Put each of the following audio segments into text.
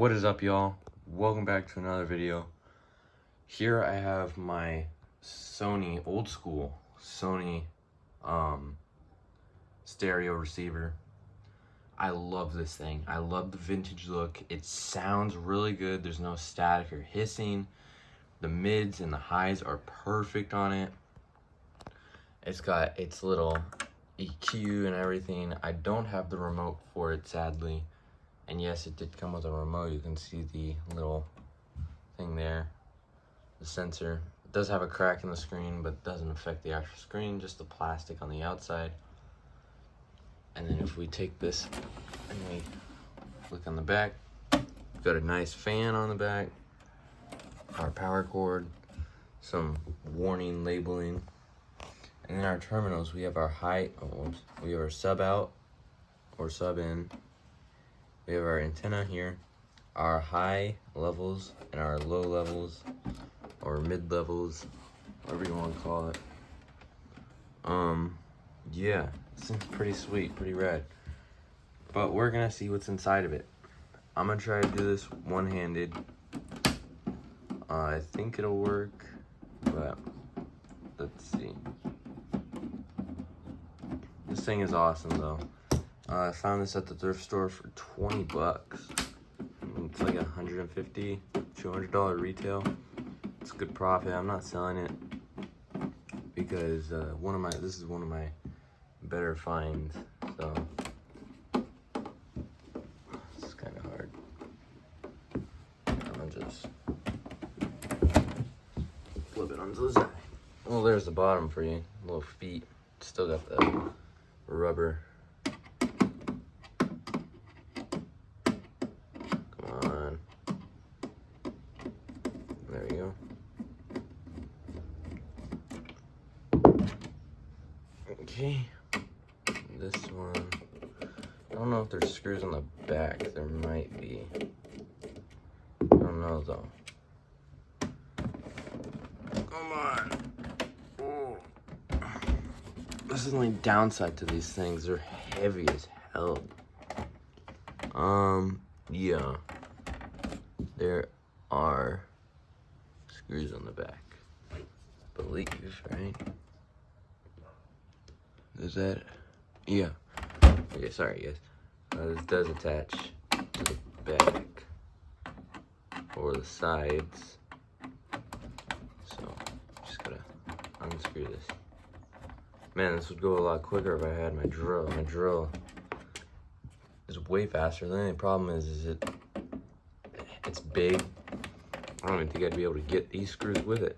What is up, y'all? Welcome back to another video. Here I have my Sony, old school Sony stereo receiver. I love this thing. I love the vintage look. It sounds really good. There's no static or hissing. The mids and the highs are perfect on it. It's got its little EQ and everything. I don't have the remote for it, sadly. And yes, it did come with a remote. You can see the little thing there, the sensor. It does have a crack in the screen, but doesn't affect the actual screen, just the plastic on the outside. And then if we take this and we look on the back, we've got a nice fan on the back, our power cord, some warning labeling. And in our terminals, we have our we have our sub out or sub in. We have our antenna here, our high levels and our low levels or mid levels, whatever you want to call it. Yeah, it seems pretty sweet, pretty rad. But we're gonna see what's inside of it. I'm gonna try to do this one-handed. I think it'll work, but let's see. This thing is awesome though. I found this at the thrift store for 20 bucks. It's like $150, $200 retail. It's good profit. I'm not selling it because this is one of my better finds. So it's kind of hard. I'm gonna just flip it onto the side. Well, there's the bottom for you. Little feet. Still got the rubber. There we go. Okay, this one, I don't know if there's screws on the back. There might be. I don't know though. Come on. Oh. This is the only downside to these things. They're heavy as hell. Yeah. There are screws on the back, believe, right? Is that? Yeah. Okay, sorry guys. This does attach to the back or the sides. So just gotta unscrew this. Man, this would go a lot quicker if I had my drill. My drill is way faster. The only problem is it's big. I don't even think I'd be able to get these screws with it.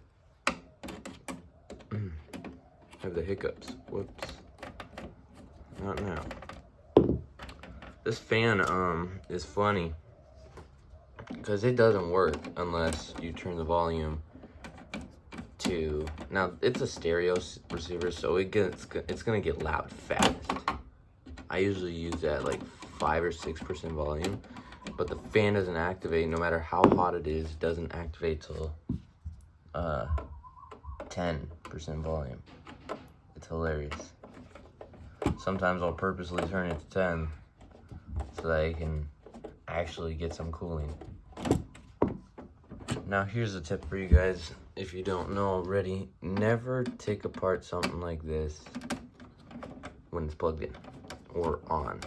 Have the hiccups. Whoops. Not now. This fan is funny because it doesn't work unless you turn the volume to. Now it's a stereo receiver, so it's gonna get loud fast. I usually use that like 5 or 6% volume. But the fan doesn't activate, no matter how hot it is, it doesn't activate till 10% volume. It's hilarious. Sometimes I'll purposely turn it to 10 so that I can actually get some cooling. Now here's a tip for you guys, if you don't know already. Never take apart something like this when it's plugged in or on.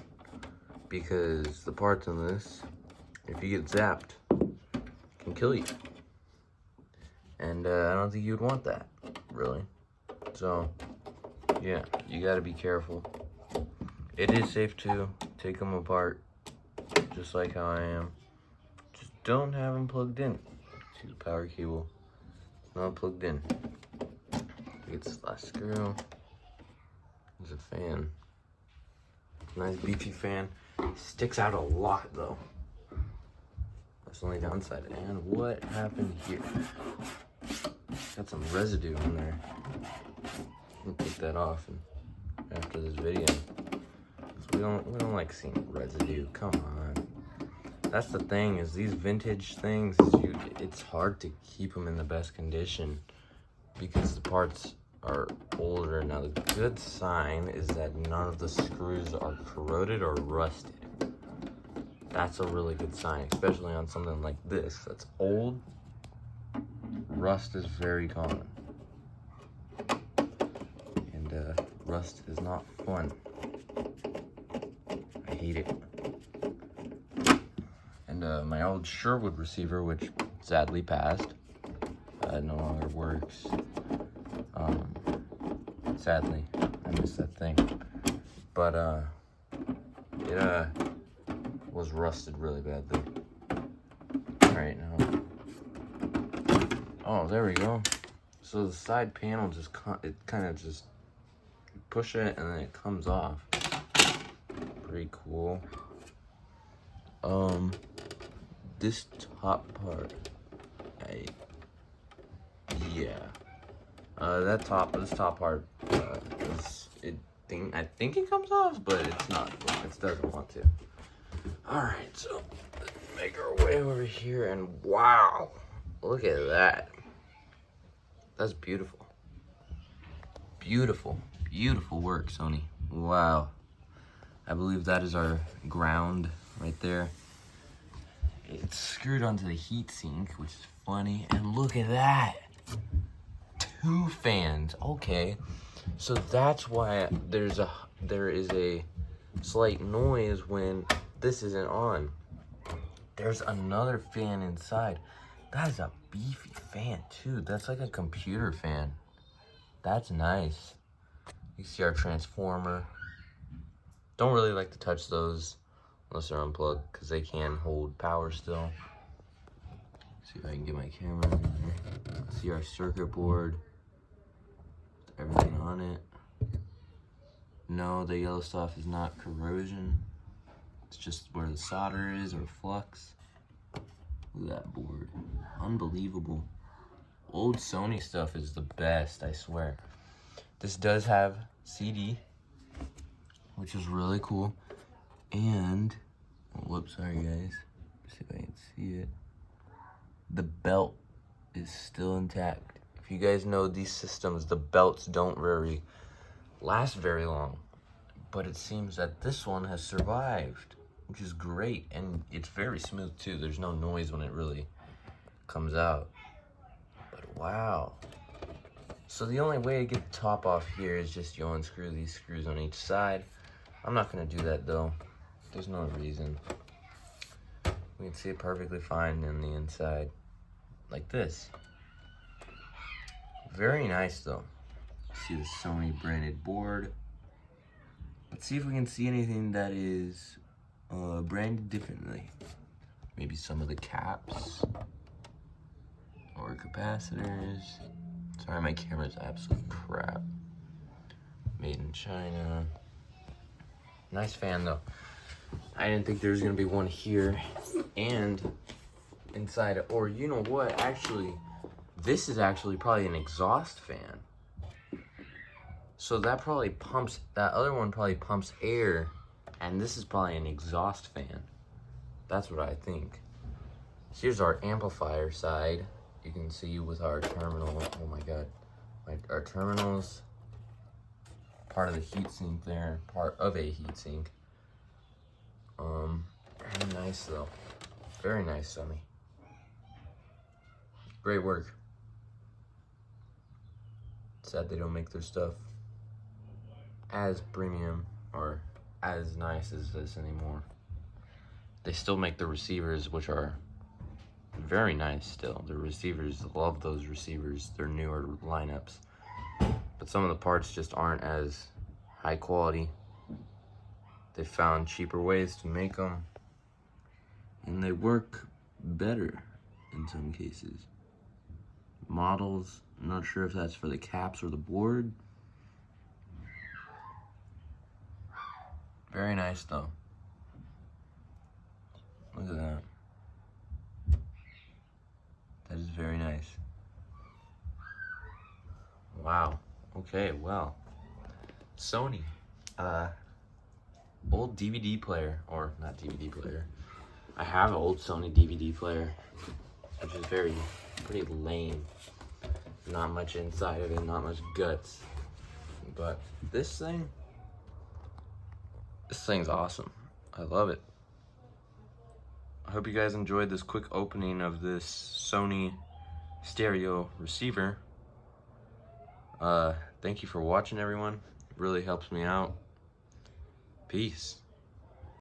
Because the parts in this, if you get zapped, can kill you. And I don't think you'd want that, really. So, yeah, you gotta be careful. It is safe to take them apart, just like how I am. Just don't have them plugged in. See the power cable, not plugged in. Get this last screw. There's a fan. Nice beefy fan. Sticks out a lot though. That's the only downside. And what happened here? Got some residue in there. I'm gonna take that off after this video. We don't like seeing residue. Come on. That's the thing, is these vintage things, it's hard to keep them in the best condition because the parts are older. Now the good sign is that none of the screws are corroded or rusted. That's a really good sign, especially on something like this that's old. Rust is very common, and rust is not fun. I hate it. And my old Sherwood receiver, which sadly passed, no longer works. Sadly, I missed that thing. But it was rusted really badly. Right now. Oh, there we go. So the side panel just kind of just push it and then it comes off. Pretty cool. This top part, this top part, I think it comes off, but it's not. It doesn't want to. All right, so let's make our way over here, and wow, look at that. That's beautiful. Beautiful, beautiful work, Sony. Wow. I believe that is our ground right there. It's screwed onto the heatsink, which is funny. And look at that. 2 fans. Okay. So that's why there is a slight noise when this isn't on. There's another fan inside. That is a beefy fan too. That's like a computer fan. That's nice. You see our transformer. Don't really like to touch those unless they're unplugged because they can hold power still. See if I can get my camera in there. See our circuit board. Everything on it. No, the yellow stuff is not corrosion. It's just where the solder is or flux. Look at that board. Unbelievable. Old Sony stuff is the best, I swear. This does have CD, which is really cool. And, whoops, sorry guys. Let's see if I can see it. The belt is still intact. If you guys know these systems, the belts don't last very long. But it seems that this one has survived, which is great. And it's very smooth too. There's no noise when it really comes out. But wow. So the only way to get the top off here is just you unscrew these screws on each side. I'm not gonna do that though. There's no reason. We can see it perfectly fine in the inside, like this. Very nice though. See the Sony branded board. Let's see if we can see anything that is branded differently. Maybe some of the caps or capacitors. Sorry, my camera's absolute crap. Made in China. Nice fan though. I didn't think there was gonna be one here and inside, or you know what, actually, this is actually probably an exhaust fan. So that other one probably pumps air, and this is probably an exhaust fan. That's what I think. Here's our amplifier side. You can see with our terminal, oh my God, our terminals, part of the heatsink there, part of a heatsink. Very nice though. Very nice, Sony. Great work. Sad they don't make their stuff as premium or as nice as this anymore. They still make the receivers, which are very nice still. The receivers, love those receivers. They're newer lineups. But some of the parts just aren't as high quality. They found cheaper ways to make them, and they work better in some cases. Models, I'm not sure if that's for the caps or the board. Very nice though. Look at that. That is very nice. Wow. Okay, well. Sony. Old DVD player, or not DVD player. I have an old Sony DVD player, which is pretty lame. Not much inside of it, not much guts. But this thing's awesome. I love it. I hope you guys enjoyed this quick opening of this Sony stereo receiver. Thank you for watching, everyone. It really helps me out. Peace.